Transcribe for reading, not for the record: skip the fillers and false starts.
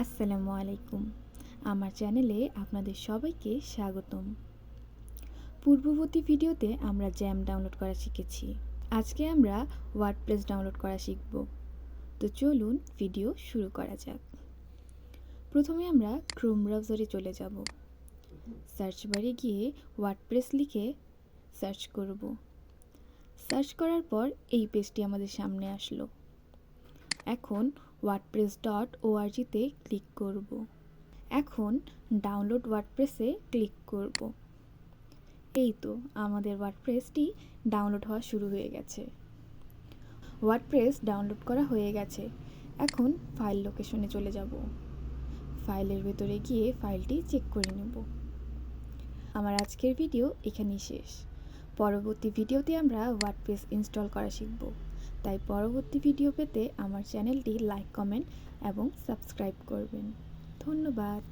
আসসালামু আলাইকুম। আমার চ্যানেলে আপনাদের সবাইকে স্বাগতম। পূর্ববর্তী ভিডিওতে আমরা জ্যাম ডাউনলোড করা শিখেছি। আজকে আমরা ওয়ার্ডপ্রেস ডাউনলোড করা শিখব। তো চলুন ভিডিও শুরু করা যাক। প্রথমে আমরা ক্রোম ব্রাউজারে চলে যাব। সার্চ বারে গিয়ে ওয়ার্ডপ্রেস লিখে সার্চ করব। সার্চ করার পর এই পেজটি আমাদের সামনে আসলো। এখন wordpress.org-তে ক্লিক করব। এখন ডাউনলোড ওয়ার্ডপ্রেসে ক্লিক করব। এই তো আমাদের ওয়ার্ডপ্রেসটি ডাউনলোড হওয়া শুরু হয়ে গেছে। ওয়ার্ডপ্রেস ডাউনলোড করা হয়ে গেছে। এখন ফাইল লোকেশনে চলে যাব। ফাইলের ভেতরে গিয়ে ফাইলটি চেক করে নেব। আমার আজকের ভিডিও এখানেই শেষ। পরবর্তী ভিডিওতে আমরা ওয়ার্ডপ্রেস ইনস্টল করা শিখব। তাই পরবর্তী ভিডিও পেতে আমার চ্যানেলটি লাইক, কমেন্ট এবং সাবস্ক্রাইব করবেন। ধন্যবাদ।